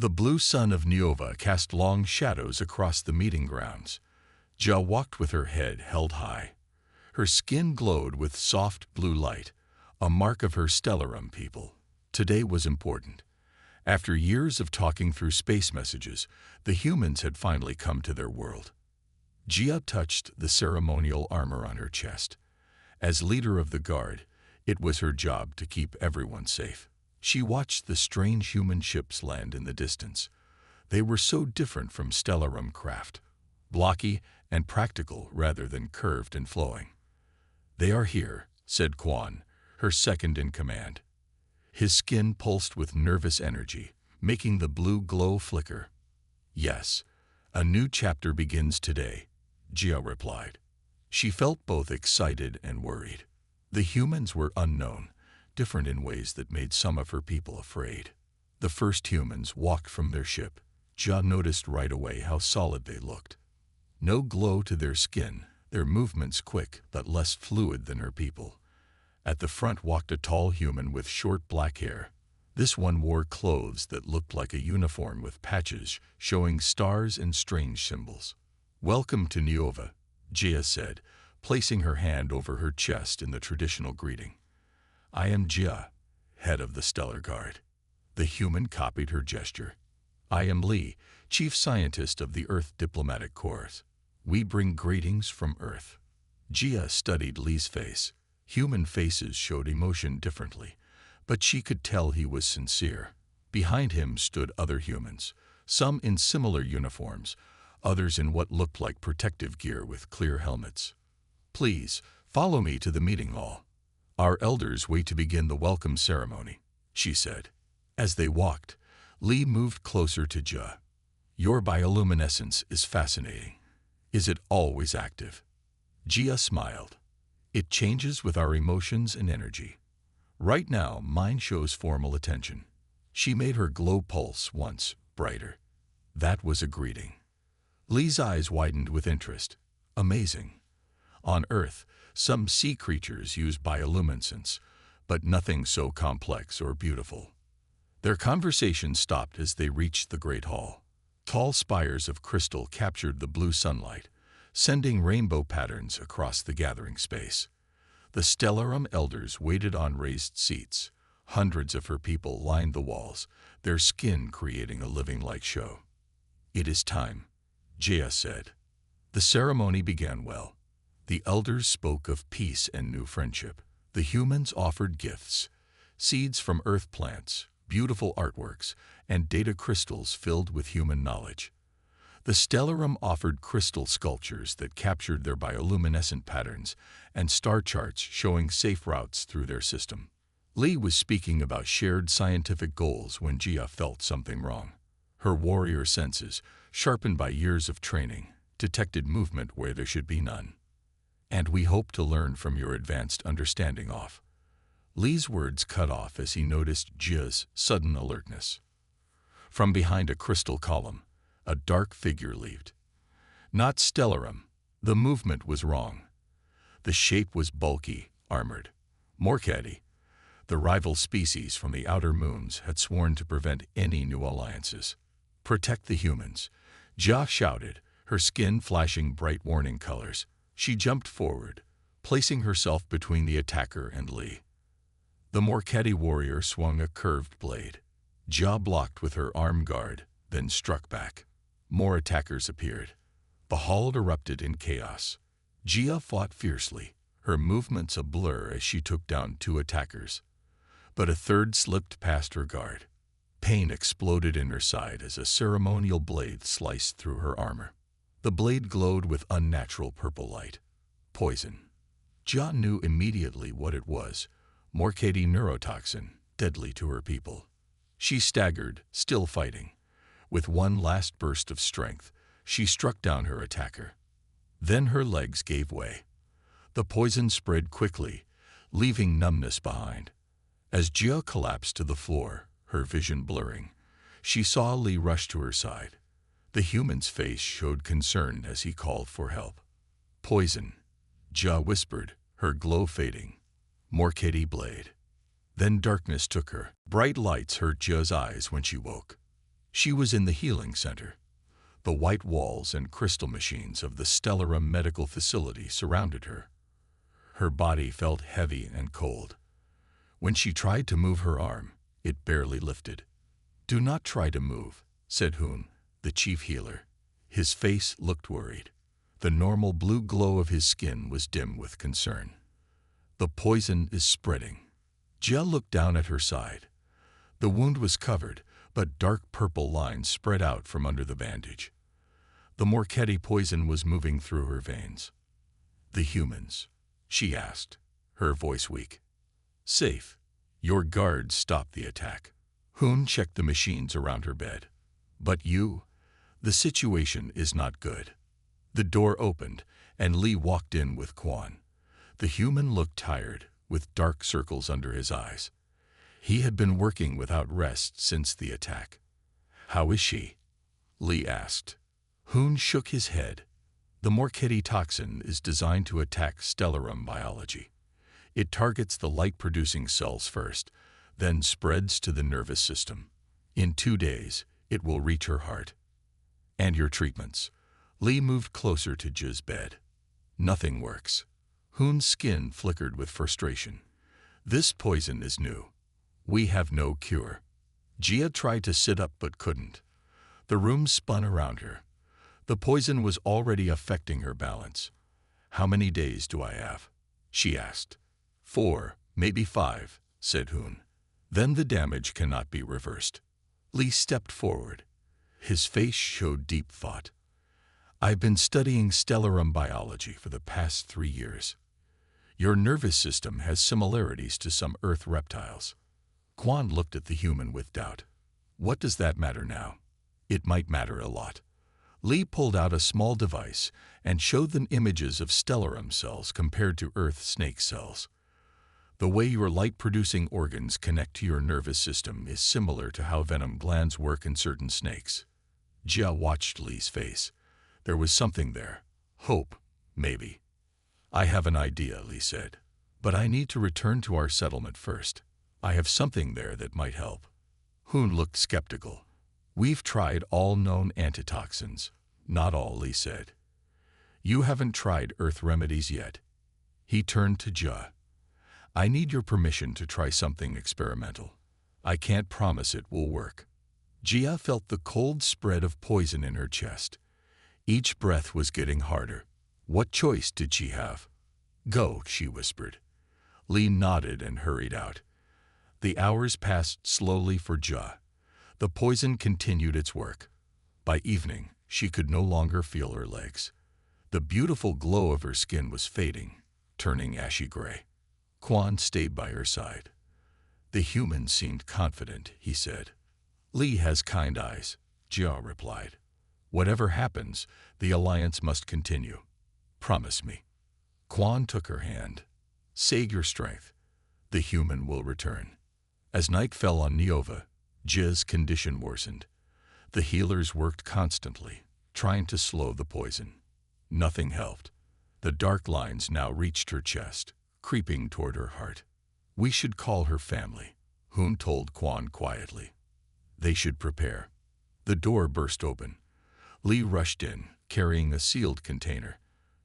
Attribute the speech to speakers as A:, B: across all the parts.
A: The blue sun of Niova cast long shadows across the meeting grounds. Jia walked with her head held high. Her skin glowed with soft blue light, a mark of her Stellarum people. Today was important. After years of talking through space messages, the humans had finally come to their world. Jia touched the ceremonial armor on her chest. As leader of the guard, it was her job to keep everyone safe. She watched the strange human ships land in the distance. They were so different from Stellarum craft, blocky and practical rather than curved and flowing. "They are here," said Quan, her second in command. His skin pulsed with nervous energy, making the blue glow flicker. "Yes, a new chapter begins today," Jia replied. She felt both excited and worried. The humans were unknown, different in ways that made some of her people afraid. The first humans walked from their ship. Jia noticed right away how solid they looked. No glow to their skin, their movements quick but less fluid than her people. At the front walked a tall human with short black hair. This one wore clothes that looked like a uniform with patches showing stars and strange symbols. "Welcome to Niova," Jia said, placing her hand over her chest in the traditional greeting. "I am Jia, head of the Stellar Guard." The human copied her gesture. "I am Li, chief scientist of the Earth Diplomatic Corps. We bring greetings from Earth." Jia studied Li's face. Human faces showed emotion differently, but she could tell he was sincere. Behind him stood other humans, some in similar uniforms, others in what looked like protective gear with clear helmets. "Please, follow me to the meeting hall. Our elders wait to begin the welcome ceremony," she said. As they walked, Li moved closer to Jia. "Your bioluminescence is fascinating. Is it always active?" Jia smiled. "It changes with our emotions and energy. Right now, mine shows formal attention." She made her glow pulse once brighter. That was a greeting. Li's eyes widened with interest. Amazing. On Earth, some sea creatures use bioluminescence, but nothing so complex or beautiful. Their conversation stopped as they reached the Great Hall. Tall spires of crystal captured the blue sunlight, sending rainbow patterns across the gathering space. The Stellarum elders waited on raised seats. Hundreds of her people lined the walls, their skin creating a living light show. "It is time," Jia said. The ceremony began well. The elders spoke of peace and new friendship. The humans offered gifts, seeds from earth plants, beautiful artworks, and data crystals filled with human knowledge. The Stellarum offered crystal sculptures that captured their bioluminescent patterns and star charts showing safe routes through their system. Li was speaking about shared scientific goals when Jia felt something wrong. Her warrior senses, sharpened by years of training, detected movement where there should be none. "And we hope to learn from your advanced understanding off." Li's words cut off as he noticed Jia's sudden alertness. From behind a crystal column, a dark figure leaped. Not Stellarum. The movement was wrong. The shape was bulky, armored. Morcadi, the rival species from the outer moons, had sworn to prevent any new alliances. "Protect the humans," Jia shouted, her skin flashing bright warning colors. She jumped forward, placing herself between the attacker and Li. The Morcadi warrior swung a curved blade. Jia blocked with her arm guard, then struck back. More attackers appeared. The hall erupted in chaos. Jia fought fiercely, her movements a blur as she took down 2 attackers. But a third slipped past her guard. Pain exploded in her side as a ceremonial blade sliced through her armor. The blade glowed with unnatural purple light. Poison. Jia knew immediately what it was. Morcadi neurotoxin, deadly to her people. She staggered, still fighting. With one last burst of strength, she struck down her attacker. Then her legs gave way. The poison spread quickly, leaving numbness behind. As Jia collapsed to the floor, her vision blurring, she saw Li rush to her side. The human's face showed concern as he called for help. "Poison," Jia whispered, her glow fading. Morcadi blade. Then darkness took her. Bright lights hurt Jia's eyes when she woke. She was in the healing center. The white walls and crystal machines of the Stellarum Medical Facility surrounded her. Her body felt heavy and cold. When she tried to move her arm, it barely lifted. "Do not try to move," said Hoon, the chief healer. His face looked worried. The normal blue glow of his skin was dim with concern. "The poison is spreading." Jia looked down at her side. The wound was covered, but dark purple lines spread out from under the bandage. The Morchetti poison was moving through her veins. "The humans?" she asked, her voice weak. "Safe. Your guards stopped the attack." Hoon checked the machines around her bed. "But you? The situation is not good." The door opened, and Lee walked in with Quan. The human looked tired, with dark circles under his eyes. He had been working without rest since the attack. "How is she?" Lee asked. Hoon shook his head. "The Morchetti toxin is designed to attack Stellarum biology. It targets the light-producing cells first, then spreads to the nervous system. In 2 days, it will reach her heart." "And your treatments?" Lee moved closer to Jia's bed. "Nothing works." Hoon's skin flickered with frustration. "This poison is new. We have no cure." Jia tried to sit up but couldn't. The room spun around her. The poison was already affecting her balance. "How many days do I have?" she asked. 4, maybe 5, said Hoon. "Then the damage cannot be reversed." Lee stepped forward. His face showed deep thought. "I've been studying Stellarum biology for the past 3 years. Your nervous system has similarities to some Earth reptiles." Quan looked at the human with doubt. "What does that matter now?" "It might matter a lot." Lee pulled out a small device and showed them images of Stellarum cells compared to Earth snake cells. "The way your light-producing organs connect to your nervous system is similar to how venom glands work in certain snakes." Jia watched Lee's face. There was something there. Hope, maybe. "I have an idea," Lee said. "But I need to return to our settlement first. I have something there that might help." Hoon looked skeptical. "We've tried all known antitoxins." "Not all," Lee said. "You haven't tried Earth remedies yet." He turned to Jia. "I need your permission to try something experimental. I can't promise it will work." Jia felt the cold spread of poison in her chest. Each breath was getting harder. What choice did she have? "Go," she whispered. Lee nodded and hurried out. The hours passed slowly for Jia. The poison continued its work. By evening, she could no longer feel her legs. The beautiful glow of her skin was fading, turning ashy gray. Quan stayed by her side. "The human seemed confident," he said. "Lee has kind eyes," Jia replied. "Whatever happens, the alliance must continue. Promise me." Quan took her hand. "Save your strength. The human will return." As night fell on Neova, Jia's condition worsened. The healers worked constantly, trying to slow the poison. Nothing helped. The dark lines now reached her chest, creeping toward her heart. "We should call her family," Hoon told Quan quietly. "They should prepare." The door burst open. Lee rushed in, carrying a sealed container.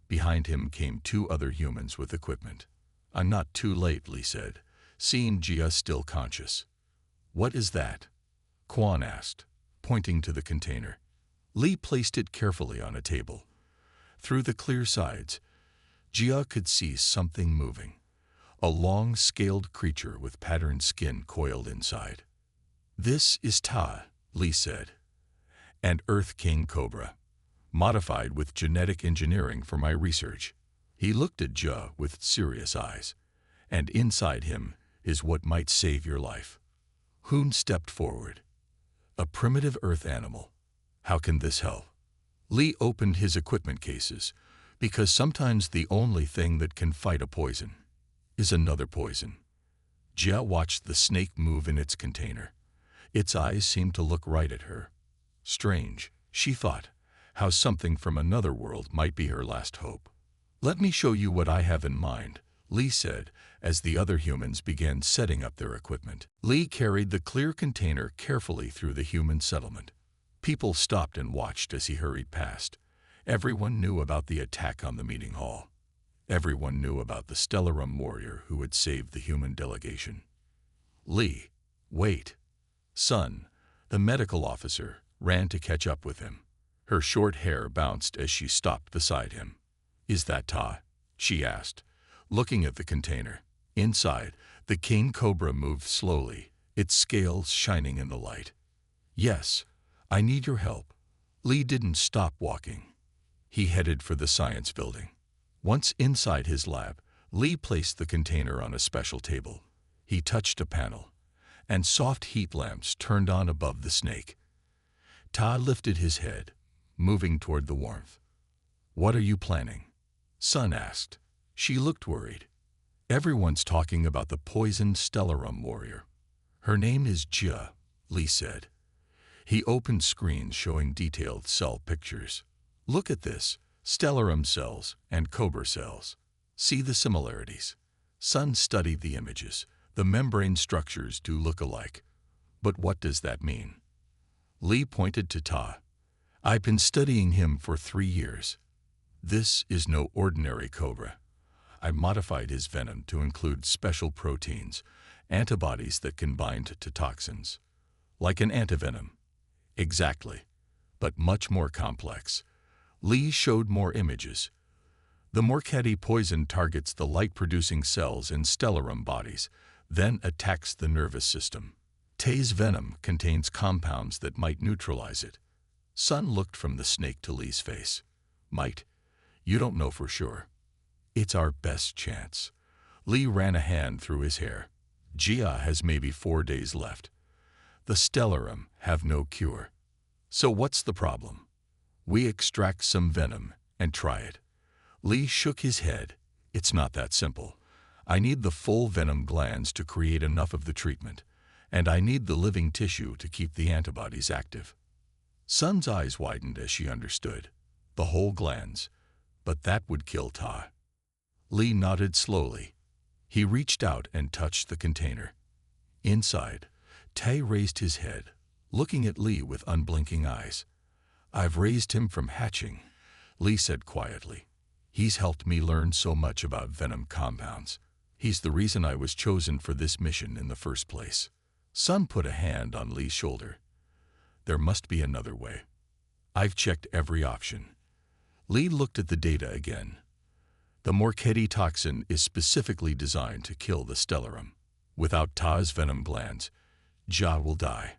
A: Behind him came 2 other humans with equipment. "I'm not too late," Lee said, seeing Jia still conscious. "What is that?" Quan asked, pointing to the container. Lee placed it carefully on a table. Through the clear sides, Jia could see something moving. A long, scaled creature with patterned skin coiled inside. "This is Ta," Lee said, "and Earth King Cobra, modified with genetic engineering for my research." He looked at Jia with serious eyes. "And inside him is what might save your life." Hoon stepped forward. "A primitive Earth animal. How can this help?" Lee opened his equipment cases, because sometimes the only thing that can fight a poison is another poison. Jia watched the snake move in its container. Its eyes seemed to look right at her. Strange, she thought, how something from another world might be her last hope. "Let me show you what I have in mind," Lee said, as the other humans began setting up their equipment. Lee carried the clear container carefully through the human settlement. People stopped and watched as he hurried past. Everyone knew about the attack on the meeting hall. Everyone knew about the Stellarum warrior who had saved the human delegation. Lee, wait. Sun, the medical officer, ran to catch up with him. Her short hair bounced as she stopped beside him. Is that Ta? She asked, looking at the container. Inside, the king cobra moved slowly, its scales shining in the light. Yes, I need your help. Lee didn't stop walking. He headed for the science building. Once inside his lab, Lee placed the container on a special table. He touched a panel, and soft heat lamps turned on above the snake. Ta lifted his head, moving toward the warmth. What are you planning? Sun asked. She looked worried. Everyone's talking about the poisoned Stellarum warrior. Her name is Jia, Lee said. He opened screens showing detailed cell pictures. Look at this, Stellarum cells and Cobra cells. See the similarities. Sun studied the images. The membrane structures do look alike. But what does that mean? Lee pointed to Ta. I've been studying him for 3 years. This is no ordinary cobra. I modified his venom to include special proteins, antibodies that can bind to toxins. Like an antivenom. Exactly, but much more complex. Lee showed more images. The Morchetti poison targets the light-producing cells in Stellarum bodies, then attacks the nervous system. Ta's venom contains compounds that might neutralize it. Sun looked from the snake to Lee's face. Might. You don't know for sure. It's our best chance. Lee ran a hand through his hair. Jia has maybe 4 days left. The Stellarum have no cure. So what's the problem? We extract some venom and try it. Lee shook his head. It's not that simple. I need the full venom glands to create enough of the treatment, and I need the living tissue to keep the antibodies active. Sun's eyes widened as she understood. The whole glands. But that would kill Ta. Lee nodded slowly. He reached out and touched the container. Inside, Ta raised his head, looking at Lee with unblinking eyes. I've raised him from hatching, Lee said quietly. He's helped me learn so much about venom compounds. He's the reason I was chosen for this mission in the first place. Sun put a hand on Lee's shoulder. There must be another way. I've checked every option. Lee looked at the data again. The Morchetti toxin is specifically designed to kill the Stellarum. Without Ta's venom glands, Jia will die.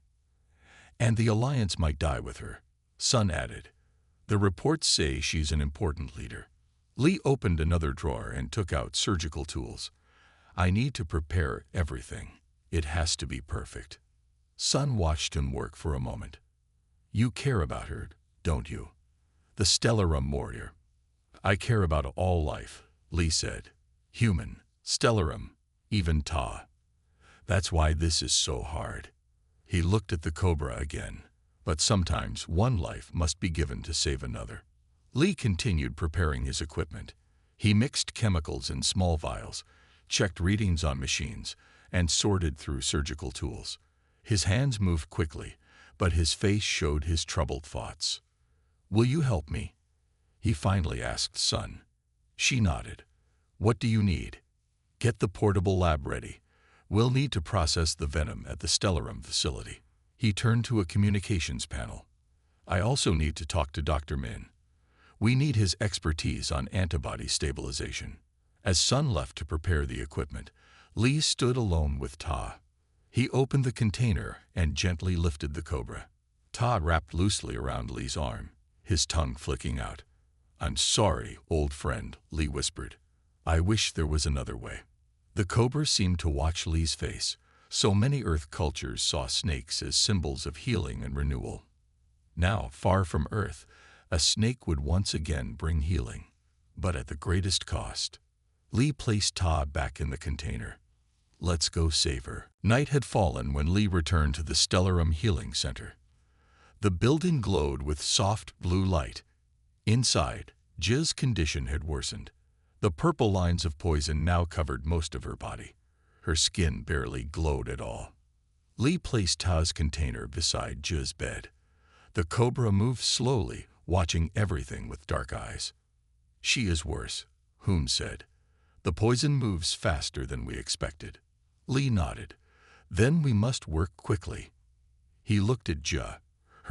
A: And the Alliance might die with her, Sun added. The reports say she's an important leader. Lee opened another drawer and took out surgical tools. I need to prepare everything. It has to be perfect. Sun watched him work for a moment. You care about her, don't you? The Stellarum warrior. I care about all life, Lee said. Human, Stellarum, even Ta. That's why this is so hard. He looked at the cobra again. But sometimes one life must be given to save another. Lee continued preparing his equipment. He mixed chemicals in small vials, checked readings on machines, and sorted through surgical tools. His hands moved quickly, but his face showed his troubled thoughts. Will you help me? He finally asked Sun. She nodded. What do you need? Get the portable lab ready. We'll need to process the venom at the Stellarum facility. He turned to a communications panel. I also need to talk to Dr. Min. We need his expertise on antibody stabilization. As Sun left to prepare the equipment, Lee stood alone with Ta. He opened the container and gently lifted the cobra. Ta wrapped loosely around Lee's arm, his tongue flicking out. I'm sorry, old friend, Lee whispered. I wish there was another way. The cobra seemed to watch Lee's face. So many Earth cultures saw snakes as symbols of healing and renewal. Now, far from Earth, a snake would once again bring healing, but at the greatest cost. Lee placed Ta back in the container. Let's go save her. Night had fallen when Lee returned to the Stellarum Healing Center. The building glowed with soft blue light. Inside, Jia's condition had worsened. The purple lines of poison now covered most of her body. Her skin barely glowed at all. Lee placed Ta's container beside Jia's bed. The cobra moved slowly, watching everything with dark eyes. "She is worse," Hoon said. "The poison moves faster than we expected." Lee nodded. "Then we must work quickly." He looked at Ja.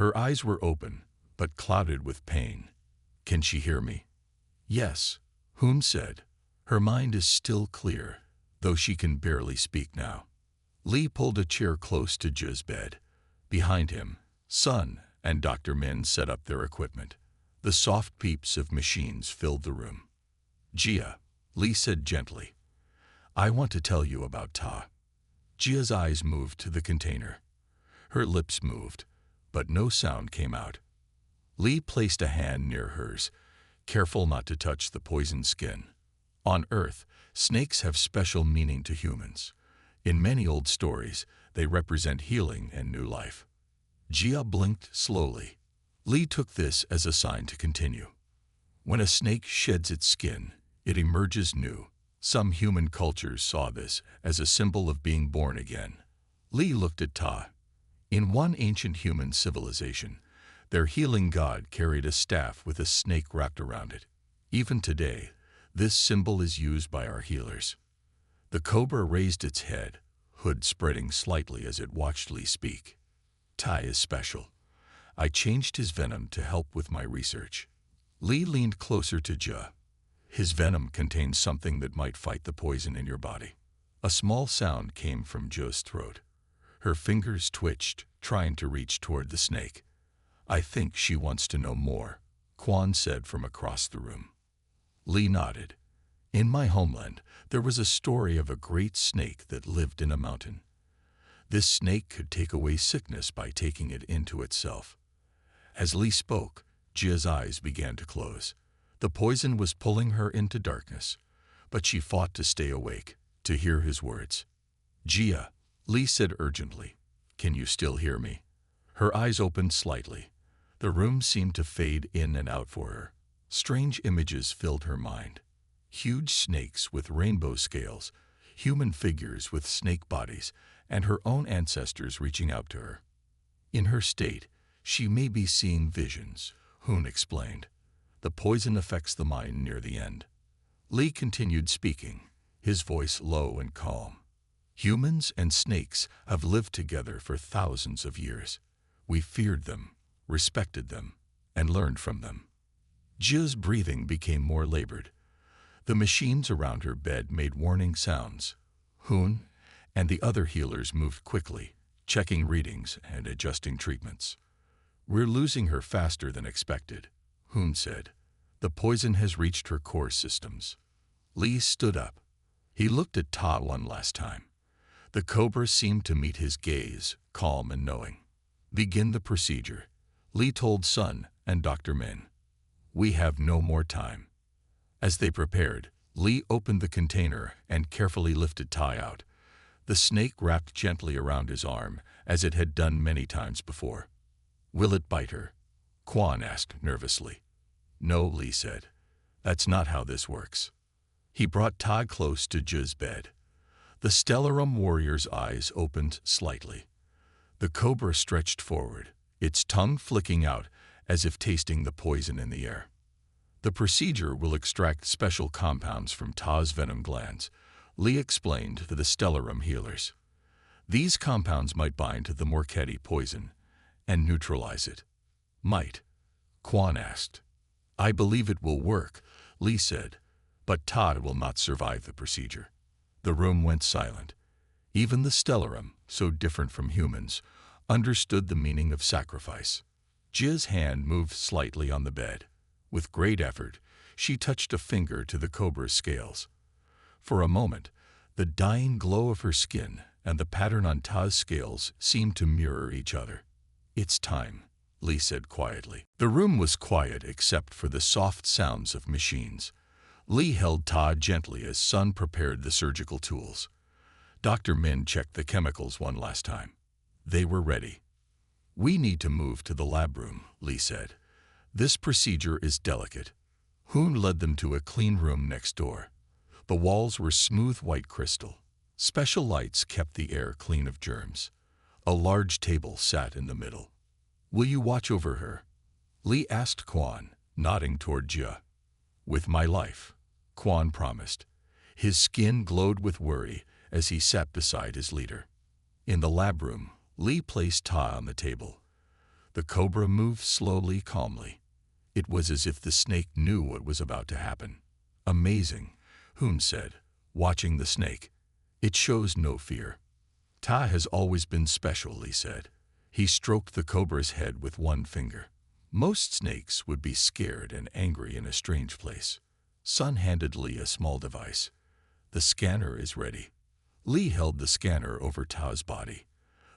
A: Her eyes were open, but clouded with pain. "Can she hear me?" "Yes," Hoon said. "Her mind is still clear, though she can barely speak now." Lee pulled a chair close to Ja's bed. Behind him, Sun and Dr. Min set up their equipment. The soft peeps of machines filled the room. "Jia," Lee said gently, "I want to tell you about Ta." Jia's eyes moved to the container. Her lips moved, but no sound came out. Lee placed a hand near hers, careful not to touch the poisoned skin. On Earth, snakes have special meaning to humans. In many old stories, they represent healing and new life. Jia blinked slowly. Lee took this as a sign to continue. When a snake sheds its skin, it emerges new. Some human cultures saw this as a symbol of being born again. Lee looked at Ta. In one ancient human civilization, their healing god carried a staff with a snake wrapped around it. Even today, this symbol is used by our healers. The cobra raised its head, hood spreading slightly as it watched Lee speak. "Ta is special. I changed his venom to help with my research." Lee leaned closer to Ja. "His venom contains something that might fight the poison in your body." A small sound came from Ja's throat. Her fingers twitched, trying to reach toward the snake. "I think she wants to know more," Quan said from across the room. Lee nodded. "In my homeland, there was a story of a great snake that lived in a mountain. This snake could take away sickness by taking it into itself." As Lee spoke, Jia's eyes began to close. The poison was pulling her into darkness, but she fought to stay awake, to hear his words. "Jia," Lee said urgently, "can you still hear me?" Her eyes opened slightly. The room seemed to fade in and out for her. Strange images filled her mind. Huge snakes with rainbow scales, human figures with snake bodies, and her own ancestors reaching out to her. In her state, she may be seeing visions, Hoon explained. The poison affects the mind near the end. Lee continued speaking, his voice low and calm. "Humans and snakes have lived together for thousands of years. We feared them, respected them, and learned from them." Jia's breathing became more labored. The machines around her bed made warning sounds. Hoon and the other healers moved quickly, checking readings and adjusting treatments. "We're losing her faster than expected," Hoon said. "The poison has reached her core systems." Lee stood up. He looked at Ta one last time. The cobra seemed to meet his gaze, calm and knowing. "Begin the procedure," Lee told Sun and Dr. Min. "We have no more time." As they prepared, Lee opened the container and carefully lifted Ta out. The snake wrapped gently around his arm, as it had done many times before. "Will it bite her?" Quan asked nervously. "No," Lee said. "That's not how this works." He brought Ta close to Ja's bed. The Stellarum warrior's eyes opened slightly. The cobra stretched forward, its tongue flicking out as if tasting the poison in the air. "The procedure will extract special compounds from Ta's venom glands," Lee explained to the Stellarum healers. "These compounds might bind to the Morchetti poison and neutralize it." "Might?" Quan asked. "I believe it will work," Lee said, "but Ta will not survive the procedure." The room went silent. Even the Stellarum, so different from humans, understood the meaning of sacrifice. Jia's hand moved slightly on the bed. With great effort, she touched a finger to the cobra's scales. For a moment, the dying glow of her skin and the pattern on Ta's scales seemed to mirror each other. "It's time," Lee said quietly. The room was quiet except for the soft sounds of machines. Lee held Ta gently as Sun prepared the surgical tools. Dr. Min checked the chemicals one last time. They were ready. "We need to move to the lab room," Lee said. "This procedure is delicate." Hoon led them to a clean room next door. The walls were smooth white crystal. Special lights kept the air clean of germs. A large table sat in the middle. Will you watch over her? Lee asked Quan, nodding toward Jia. With my life, Quan promised. His skin glowed with worry as he sat beside his leader. In the lab room, Lee placed Ta on the table. The cobra moved slowly, calmly. It was as if the snake knew what was about to happen. Amazing, Hoon said, watching the snake. It shows no fear. Ta has always been special, Lee said. He stroked the cobra's head with one finger. Most snakes would be scared and angry in a strange place. Sun handed Lee a small device. The scanner is ready. Lee held the scanner over Ta's body.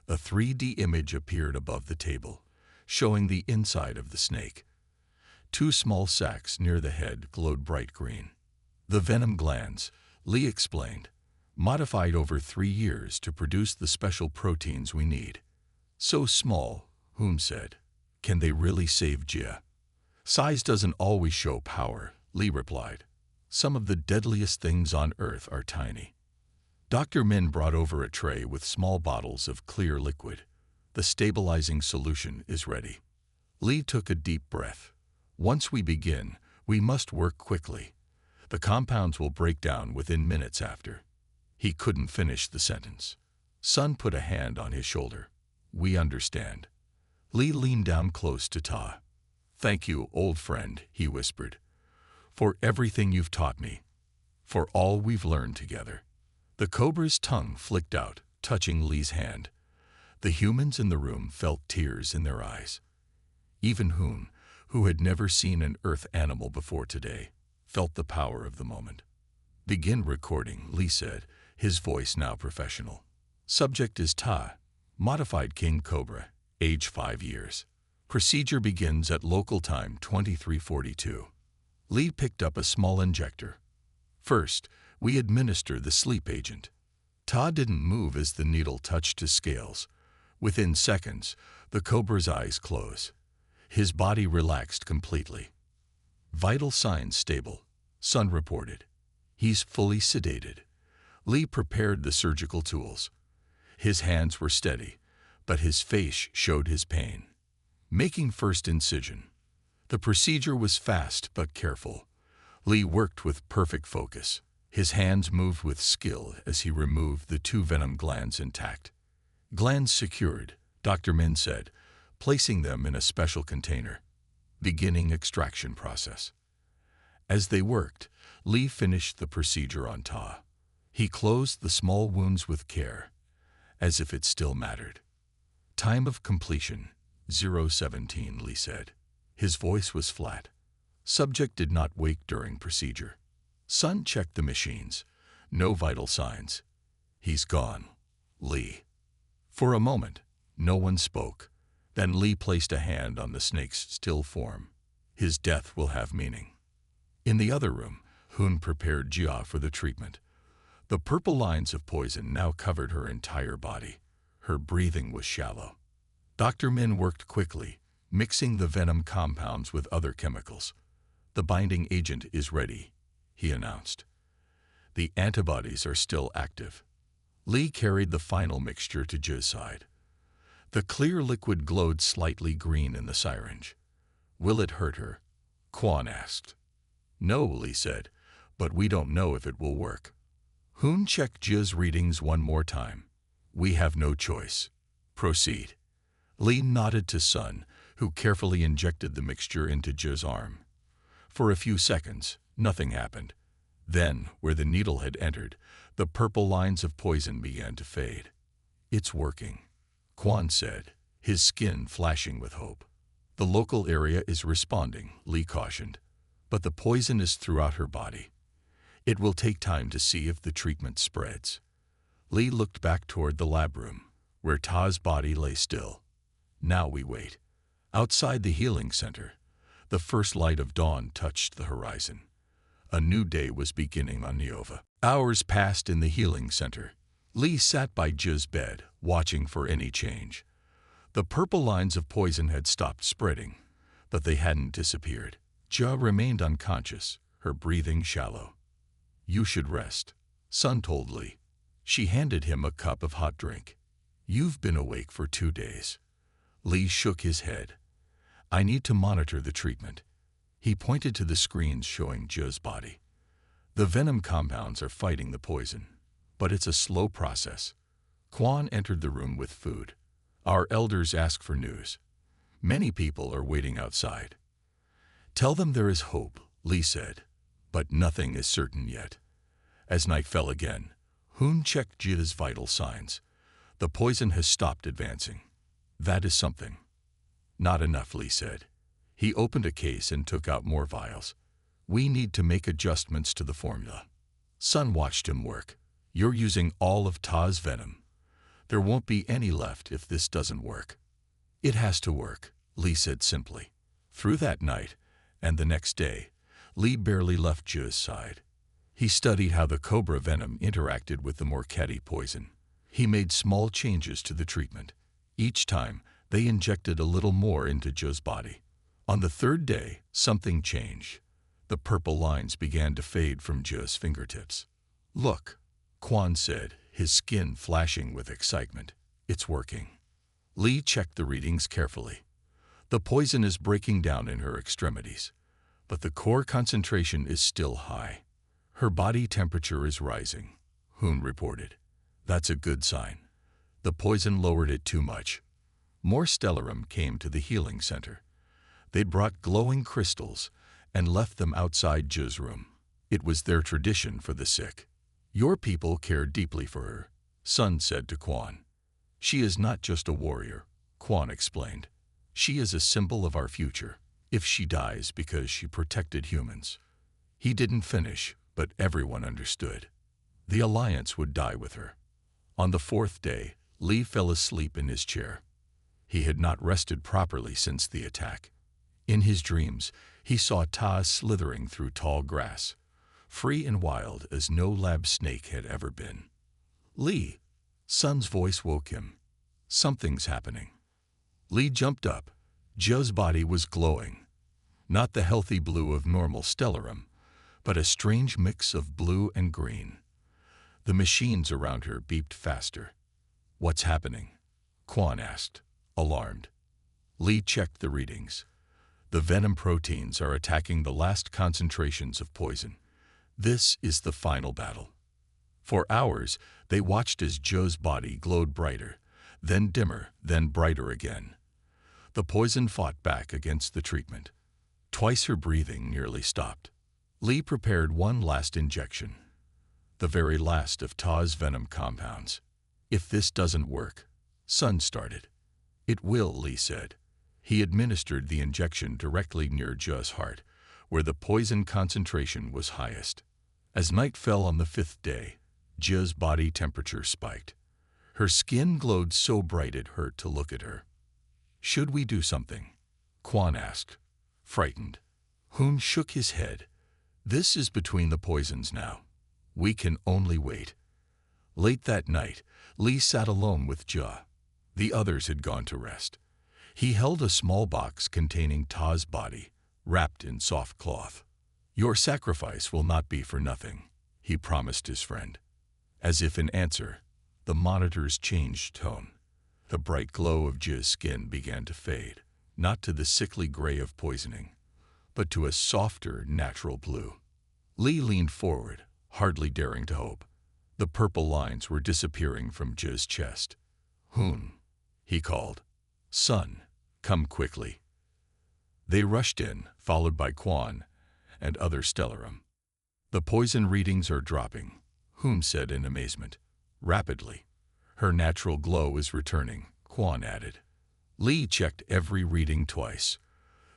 A: A 3D image appeared above the table, showing the inside of the snake. Two small sacs near the head glowed bright green. The venom glands, Lee explained, modified over 3 years to produce the special proteins we need. So small, Hoon said. Can they really save Jia? Size doesn't always show power, Lee replied. Some of the deadliest things on Earth are tiny. Dr. Min brought over a tray with small bottles of clear liquid. The stabilizing solution is ready. Lee took a deep breath. Once we begin, we must work quickly. The compounds will break down within minutes after. He couldn't finish the sentence. Sun put a hand on his shoulder. We understand. Lee leaned down close to Ta. Thank you, old friend, he whispered, for everything you've taught me, for all we've learned together. The cobra's tongue flicked out, touching Lee's hand. The humans in the room felt tears in their eyes. Even Hoon, who had never seen an earth animal before today, felt the power of the moment. Begin recording, Lee said, his voice now professional. Subject is Ta, modified king cobra, age 5 years. Procedure begins at local time 2342. Lee picked up a small injector. First, we administer the sleep agent. Ta didn't move as the needle touched his scales. Within seconds, the cobra's eyes closed. His body relaxed completely. Vital signs stable, Sun reported. He's fully sedated. Lee prepared the surgical tools. His hands were steady, but his face showed his pain. Making first incision. The procedure was fast but careful. Lee worked with perfect focus. His hands moved with skill as he removed the 2 venom glands intact. Glands secured, Dr. Min said, placing them in a special container. Beginning extraction process. As they worked, Lee finished the procedure on Ta. He closed the small wounds with care, as if it still mattered. Time of completion, 0:17, Lee said. His voice was flat. Subject did not wake during procedure. Sun checked the machines. No vital signs. He's gone, Lee. For a moment, no one spoke. Then Lee placed a hand on the snake's still form. His death will have meaning. In the other room, Hoon prepared Jia for the treatment. The purple lines of poison now covered her entire body. Her breathing was shallow. Dr. Min worked quickly, mixing the venom compounds with other chemicals. The binding agent is ready, he announced. The antibodies are still active. Lee carried the final mixture to Jia's side. The clear liquid glowed slightly green in the syringe. Will it hurt her? Quan asked. No, Lee said, but we don't know if it will work. Hoon checked Jia's readings one more time. We have no choice. Proceed. Lee nodded to Sun, who carefully injected the mixture into Jia's arm. For a few seconds, nothing happened. Then, where the needle had entered, the purple lines of poison began to fade. It's working, Quan said, his skin flashing with hope. The local area is responding, Lee cautioned, but the poison is throughout her body. It will take time to see if the treatment spreads. Lee looked back toward the lab room, where Ta's body lay still. Now we wait. Outside the healing center, the first light of dawn touched the horizon. A new day was beginning on Neova. Hours passed in the healing center. Lee sat by Jia's bed, watching for any change. The purple lines of poison had stopped spreading, but they hadn't disappeared. Jia remained unconscious, her breathing shallow. You should rest, Sun told Lee. She handed him a cup of hot drink. You've been awake for 2 days. Lee shook his head. I need to monitor the treatment. He pointed to the screens showing Zhe's body. The venom compounds are fighting the poison, but it's a slow process. Quan entered the room with food. Our elders ask for news. Many people are waiting outside. Tell them there is hope, Lee said, but nothing is certain yet. As night fell again, Hoon checked Zhe's vital signs. The poison has stopped advancing. That is something. Not enough, Lee said. He opened a case and took out more vials. We need to make adjustments to the formula. Sun watched him work. You're using all of Ta's venom. There won't be any left if this doesn't work. It has to work, Lee said simply. Through that night and the next day, Lee barely left Zhe's side. He studied how the cobra venom interacted with the Morcatti poison. He made small changes to the treatment. Each time, they injected a little more into Zhe's body. On the third day, something changed. The purple lines began to fade from Zhe's fingertips. Look, Quan said, his skin flashing with excitement. It's working. Lee checked the readings carefully. The poison is breaking down in her extremities, but the core concentration is still high. Her body temperature is rising, Hoon reported. That's a good sign. The poison lowered it too much. More Stellarum came to the healing center. They brought glowing crystals and left them outside Zhe's room. It was their tradition for the sick. Your people care deeply for her, Sun said to Quan. She is not just a warrior, Quan explained. She is a symbol of our future, if she dies because she protected humans. He didn't finish, but everyone understood. The Alliance would die with her. On the fourth day, Lee fell asleep in his chair. He had not rested properly since the attack. In his dreams, he saw Ta slithering through tall grass, free and wild as no lab snake had ever been. Lee, Sun's voice woke him. Something's happening. Lee jumped up. Zhe's body was glowing. Not the healthy blue of normal Stellarum, but a strange mix of blue and green. The machines around her beeped faster. What's happening? Quan asked, alarmed. Lee checked the readings. The venom proteins are attacking the last concentrations of poison. This is the final battle. For hours, they watched as Zhe's body glowed brighter, then dimmer, then brighter again. The poison fought back against the treatment. Twice her breathing nearly stopped. Lee prepared one last injection, the very last of Ta's venom compounds. If this doesn't work, Sun started. It will, Lee said. He administered the injection directly near Zhe's heart, where the poison concentration was highest. As night fell on the fifth day, Zhe's body temperature spiked. Her skin glowed so bright it hurt to look at her. Should we do something? Quan asked, frightened. Hoon shook his head. This is between the poisons now. We can only wait. Late that night, Lee sat alone with Zhe. The others had gone to rest. He held a small box containing Ta's body, wrapped in soft cloth. Your sacrifice will not be for nothing, he promised his friend. As if in answer, the monitor's changed tone. The bright glow of Zhe's skin began to fade, not to the sickly gray of poisoning, but to a softer, natural blue. Lee leaned forward, hardly daring to hope. The purple lines were disappearing from Zhe's chest. Hoon, he called. Sun, come quickly. They rushed in, followed by Quan and other Stellarum. The poison readings are dropping, Hoon said in amazement. Rapidly. Her natural glow is returning, Quan added. Lee checked every reading twice.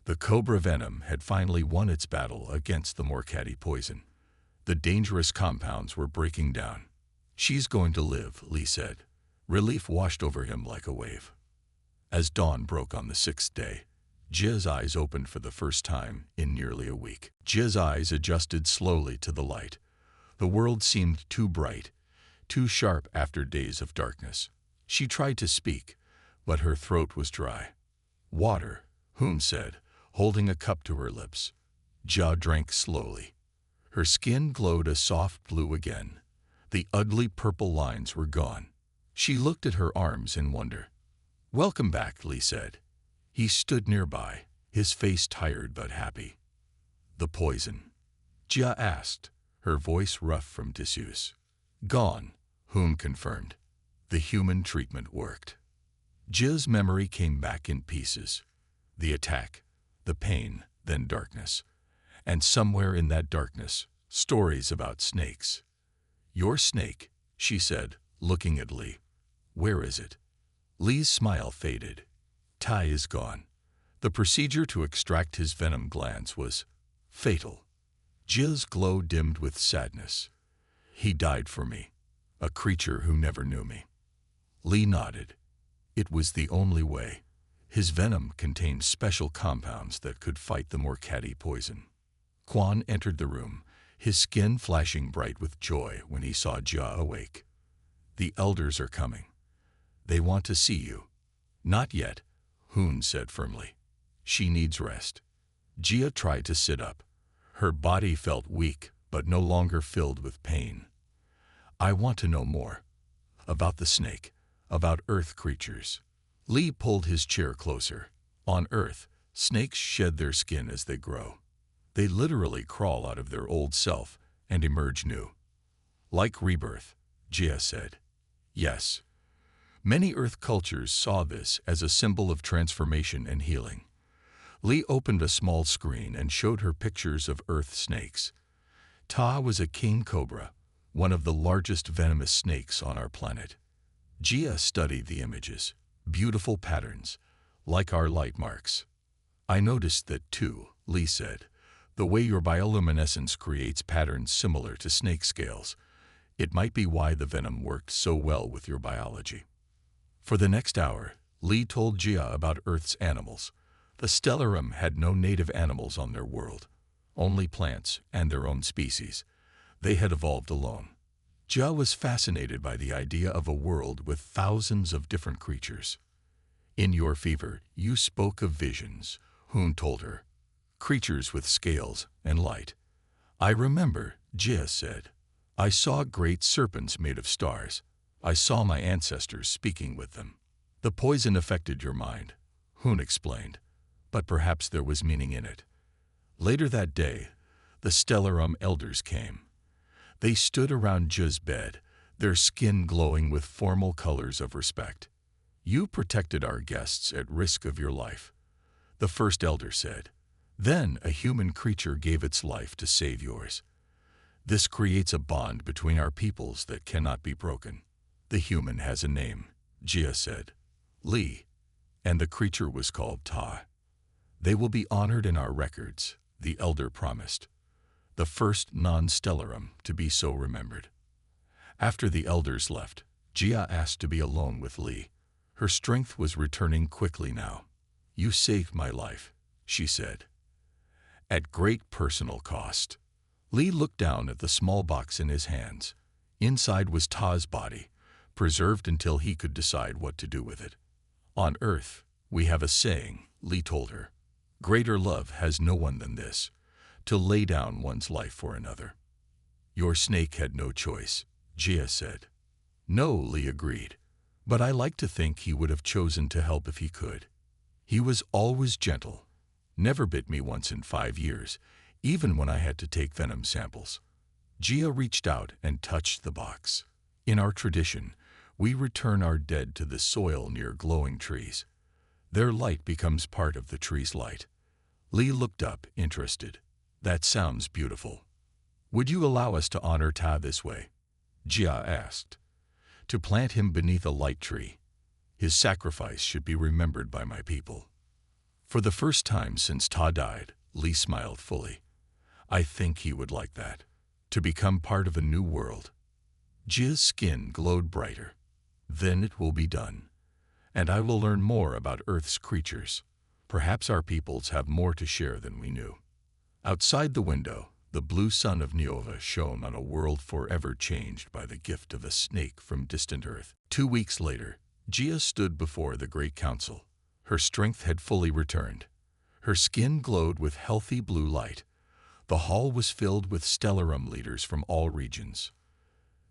A: The cobra venom had finally won its battle against the Morcatti poison. The dangerous compounds were breaking down. She's going to live, Lee said. Relief washed over him like a wave. As dawn broke on the sixth day, Zhe's eyes opened for the first time in nearly a week. Zhe's eyes adjusted slowly to the light. The world seemed too bright, too sharp after days of darkness. She tried to speak, but her throat was dry. Water, Hoon said, holding a cup to her lips. Zhe drank slowly. Her skin glowed a soft blue again. The ugly purple lines were gone. She looked at her arms in wonder. Welcome back, Lee said. He stood nearby, his face tired but happy. The poison? Jia asked, her voice rough from disuse. Gone, Hoon confirmed. The human treatment worked. Jia's memory came back in pieces. The attack, the pain, then darkness. And somewhere in that darkness, stories about snakes. Your snake, she said, looking at Lee. Where is it? Lee's smile faded. Tai is gone. The procedure to extract his venom glands was fatal. Jia's glow dimmed with sadness. He died for me, a creature who never knew me. Lee nodded. It was the only way. His venom contained special compounds that could fight the Morcati poison. Quan entered the room, his skin flashing bright with joy when he saw Jia awake. The elders are coming. They want to see you. Not yet, Hoon said firmly. She needs rest. Jia tried to sit up. Her body felt weak, but no longer filled with pain. I want to know more. About the snake, about earth creatures. Lee pulled his chair closer. On Earth, snakes shed their skin as they grow. They literally crawl out of their old self and emerge new. Like rebirth, Jia said. Yes. Many Earth cultures saw this as a symbol of transformation and healing. Lee opened a small screen and showed her pictures of Earth snakes. Ta was a king cobra, one of the largest venomous snakes on our planet. Jia studied the images, beautiful patterns, like our light marks. I noticed that too, Lee said. The way your bioluminescence creates patterns similar to snake scales. It might be why the venom worked so well with your biology. For the next hour, Lee told Jia about Earth's animals. The Stellarum had no native animals on their world, only plants and their own species. They had evolved alone. Jia was fascinated by the idea of a world with thousands of different creatures. In your fever, you spoke of visions, Hoon told her. Creatures with scales and light. I remember, Jia said. I saw great serpents made of stars. I saw my ancestors speaking with them. The poison affected your mind, Hoon explained, but perhaps there was meaning in it. Later that day, the Stellarum elders came. They stood around Jia's bed, their skin glowing with formal colors of respect. You protected our guests at risk of your life, the first elder said. Then a human creature gave its life to save yours. This creates a bond between our peoples that cannot be broken. The human has a name, Jia said. Lee. And the creature was called Ta. They will be honored in our records, the elder promised. The first non-stellarum to be so remembered. After the elders left, Jia asked to be alone with Lee. Her strength was returning quickly now. You saved my life, she said. At great personal cost. Lee looked down at the small box in his hands. Inside was Ta's body, preserved until he could decide what to do with it. On Earth, we have a saying, Lee told her. Greater love has no one than this, to lay down one's life for another. Your snake had no choice, Jia said. No, Lee agreed, but I like to think he would have chosen to help if he could. He was always gentle, never bit me once in 5 years, even when I had to take venom samples. Jia reached out and touched the box. In our tradition, we return our dead to the soil near glowing trees. Their light becomes part of the tree's light. Lee looked up, interested. That sounds beautiful. Would you allow us to honor Ta this way? Jia asked. To plant him beneath a light tree. His sacrifice should be remembered by my people. For the first time since Ta died, Lee smiled fully. I think he would like that. To become part of a new world. Jia's skin glowed brighter. Then it will be done. And I will learn more about Earth's creatures. Perhaps our peoples have more to share than we knew. Outside the window, the blue sun of Niova shone on a world forever changed by the gift of a snake from distant Earth. 2 weeks later, Jia stood before the Great Council. Her strength had fully returned. Her skin glowed with healthy blue light. The hall was filled with Stellarum leaders from all regions.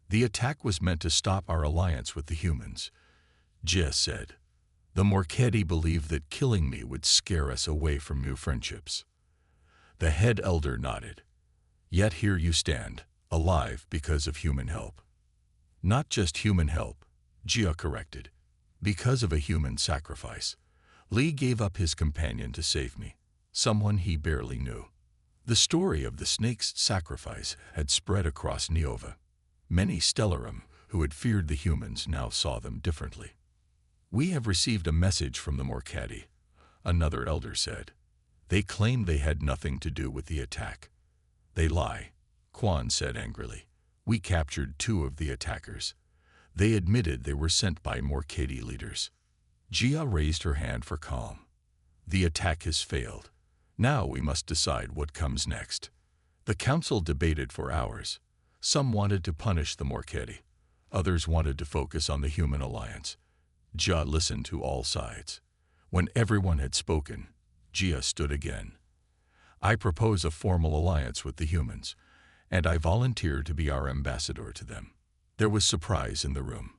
A: The attack was meant to stop our alliance with the humans, Jia said. The Morchetti believed that killing me would scare us away from new friendships. The head elder nodded. Yet here you stand, alive because of human help. Not just human help, Jia corrected. Because of a human sacrifice. Li gave up his companion to save me, someone he barely knew. The story of the snake's sacrifice had spread across Neova. Many Stellarum, who had feared the humans, now saw them differently. We have received a message from the Morchetti, another elder said. They claim they had nothing to do with the attack. They lie, Quan said angrily. We captured 2 of the attackers. They admitted they were sent by Morchetti leaders. Jia raised her hand for calm. The attack has failed. Now we must decide what comes next. The council debated for hours. Some wanted to punish the Morchetti. Others wanted to focus on the human alliance. Jia listened to all sides. When everyone had spoken, Jia stood again. I propose a formal alliance with the humans, and I volunteer to be our ambassador to them. There was surprise in the room.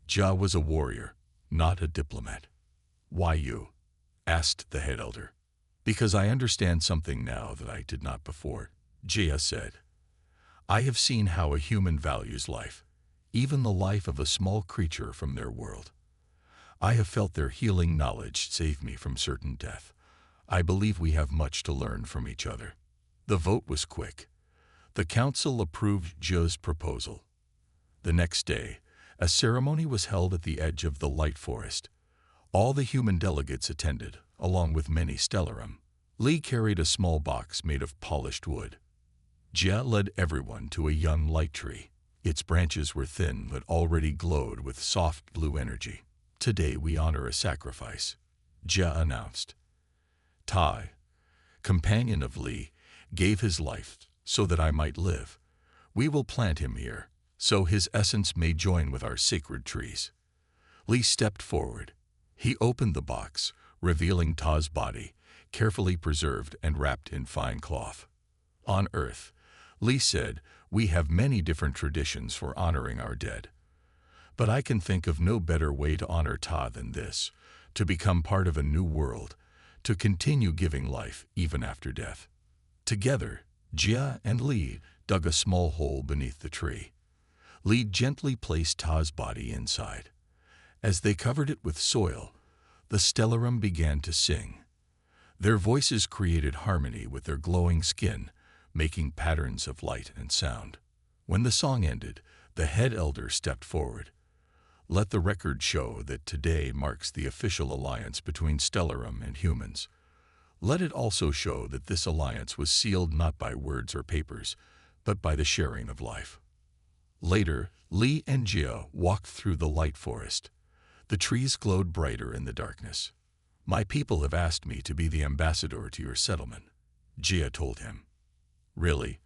A: Jia was a warrior, not a diplomat. Why you? Asked the head elder. Because I understand something now that I did not before, Jia said. I have seen how a human values life, even the life of a small creature from their world. I have felt their healing knowledge save me from certain death. I believe we have much to learn from each other. The vote was quick. The council approved Jia's proposal. The next day, a ceremony was held at the edge of the light forest. All the human delegates attended, along with many Stellarum. Li carried a small box made of polished wood. Jia led everyone to a young light tree. Its branches were thin but already glowed with soft blue energy. Today we honor a sacrifice, Jia announced. Tai, companion of Li, gave his life so that I might live. We will plant him here, so his essence may join with our sacred trees. Li stepped forward. He opened the box, revealing Ta's body, carefully preserved and wrapped in fine cloth. On Earth, Li said, we have many different traditions for honoring our dead. But I can think of no better way to honor Ta than this, to become part of a new world, to continue giving life even after death. Together, Jia and Li dug a small hole beneath the tree. Li gently placed Ta's body inside. As they covered it with soil, the Stellarum began to sing. Their voices created harmony with their glowing skin, making patterns of light and sound. When the song ended, the head elder stepped forward. Let the record show that today marks the official alliance between Stellarum and humans. Let it also show that this alliance was sealed not by words or papers, but by the sharing of life. Later, Li and Jia walked through the light forest. The trees glowed brighter in the darkness. My people have asked me to be the ambassador to your settlement, Jia told him. Really?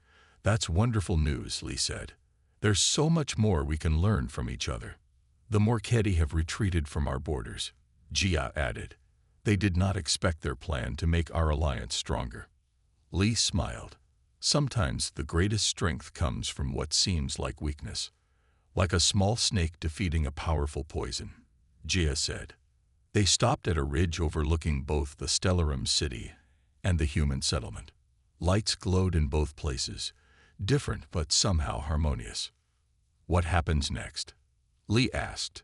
A: That's wonderful news, Li said. There's so much more we can learn from each other. The Morchetti have retreated from our borders, Jia added. They did not expect their plan to make our alliance stronger. Li smiled. Sometimes the greatest strength comes from what seems like weakness. Like a small snake defeating a powerful poison, Jia said. They stopped at a ridge overlooking both the Stellarum city and the human settlement. Lights glowed in both places, different but somehow harmonious. What happens next? Li asked.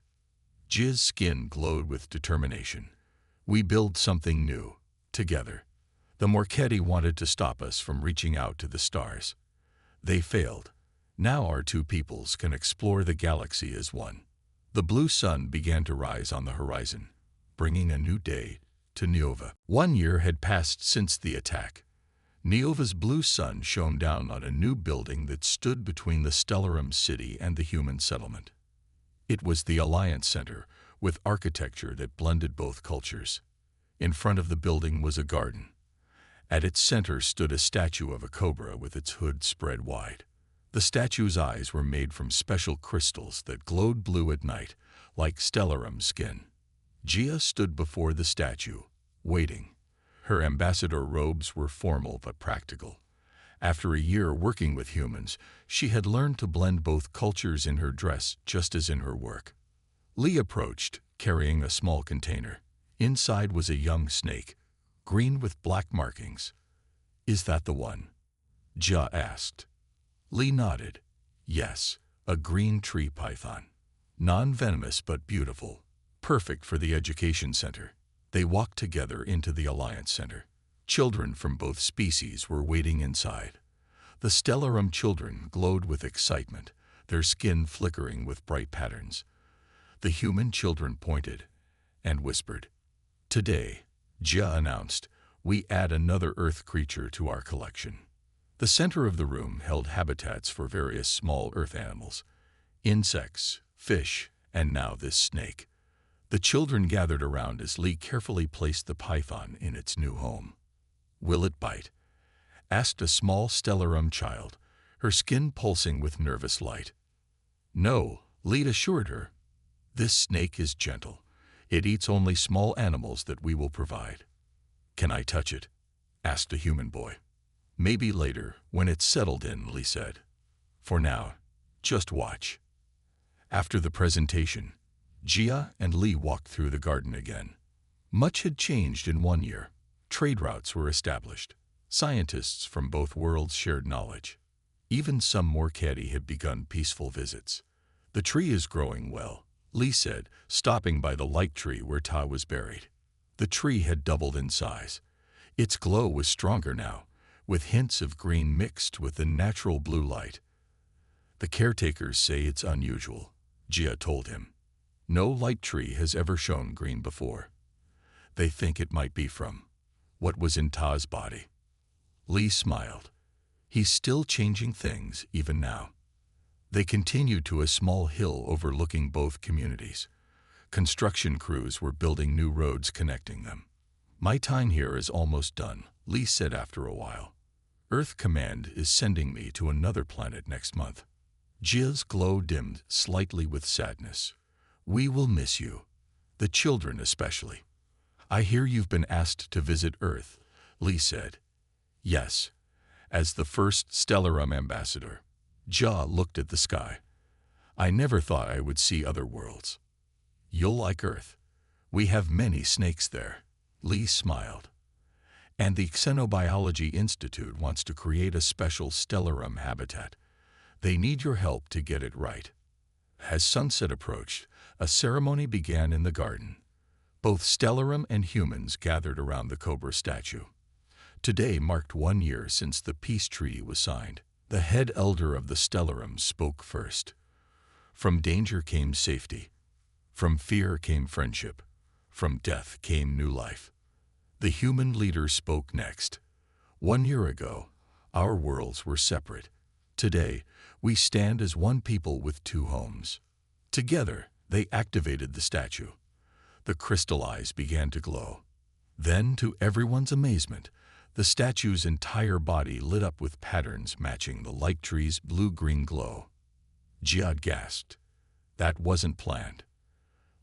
A: Jia's skin glowed with determination. We build something new, together. The Morchetti wanted to stop us from reaching out to the stars. They failed. Now our 2 peoples can explore the galaxy as one. The blue sun began to rise on the horizon, bringing a new day to Neova. 1 year had passed since the attack. Neova's blue sun shone down on a new building that stood between the Stellarum city and the human settlement. It was the Alliance Center, with architecture that blended both cultures. In front of the building was a garden. At its center stood a statue of a cobra with its hood spread wide. The statue's eyes were made from special crystals that glowed blue at night, like Stellarum skin. Jia stood before the statue, waiting. Her ambassador robes were formal but practical. After a year working with humans, she had learned to blend both cultures in her dress just as in her work. Li approached, carrying a small container. Inside was a young snake, green with black markings. "Is that the one?" Jia asked. Lee nodded. "Yes, a green tree python. Non-venomous but beautiful. Perfect for the education center." They walked together into the Alliance Center. Children from both species were waiting inside. The Stellarum children glowed with excitement, their skin flickering with bright patterns. The human children pointed and whispered. "Today," Jia announced, "we add another Earth creature to our collection." The center of the room held habitats for various small Earth animals, insects, fish, and now this snake. The children gathered around as Lee carefully placed the python in its new home. "Will it bite?" asked a small Stellarum child, her skin pulsing with nervous light. "No," Lee assured her. "This snake is gentle. It eats only small animals that we will provide." "Can I touch it?" asked a human boy. "Maybe later, when it's settled in," Lee said. "For now, just watch." After the presentation, Jia and Lee walked through the garden again. Much had changed in 1 year. Trade routes were established. Scientists from both worlds shared knowledge. Even some Morcadi had begun peaceful visits. "The tree is growing well," Lee said, stopping by the light tree where Ta was buried. The tree had doubled in size. Its glow was stronger now, with hints of green mixed with the natural blue light. "The caretakers say it's unusual," Jia told him. "No light tree has ever shown green before. They think it might be from what was in Ta's body." Lee smiled. "He's still changing things even now." They continued to a small hill overlooking both communities. Construction crews were building new roads connecting them. "My time here is almost done," Lee said after a while. "Earth Command is sending me to another planet next month." Jia's glow dimmed slightly with sadness. "We will miss you, the children especially." "I hear you've been asked to visit Earth," Lee said. "Yes, as the first Stellarum ambassador." Jia looked at the sky. "I never thought I would see other worlds." "You'll like Earth. We have many snakes there." Lee smiled. "And the Xenobiology Institute wants to create a special Stellarum habitat. They need your help to get it right." As sunset approached, a ceremony began in the garden. Both Stellarum and humans gathered around the Cobra statue. Today marked 1 year since the peace treaty was signed. The head elder of the Stellarum spoke first. "From danger came safety. From fear came friendship. From death came new life." The human leader spoke next. "1 year ago, our worlds were separate. Today, we stand as one people with 2 homes." Together, they activated the statue. The crystal eyes began to glow. Then, to everyone's amazement, the statue's entire body lit up with patterns matching the light tree's blue-green glow. Jia gasped. "That wasn't planned."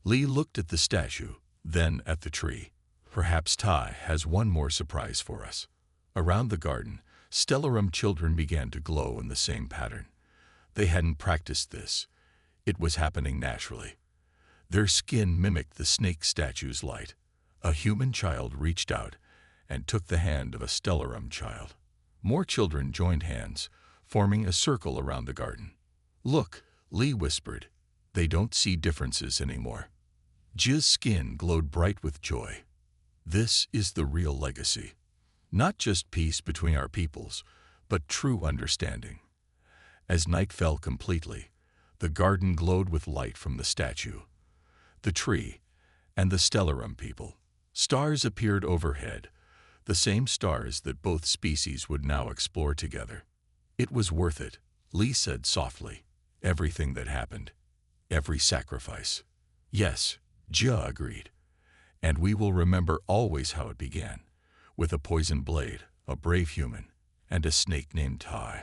A: Lee looked at the statue, then at the tree. "Perhaps Tai has one more surprise for us." Around the garden, Stellarum children began to glow in the same pattern. They hadn't practiced this. It was happening naturally. Their skin mimicked the snake statue's light. A human child reached out and took the hand of a Stellarum child. More children joined hands, forming a circle around the garden. "Look," Lee whispered. "They don't see differences anymore." Jia's skin glowed bright with joy. "This is the real legacy. Not just peace between our peoples, but true understanding." As night fell completely, the garden glowed with light from the statue, the tree, and the Stellarum people. Stars appeared overhead, the same stars that both species would now explore together. "It was worth it," Lee said softly. "Everything that happened, every sacrifice." "Yes," Jia agreed. "And we will remember always how it began, with a poisoned blade, a brave human, and a snake named Tai."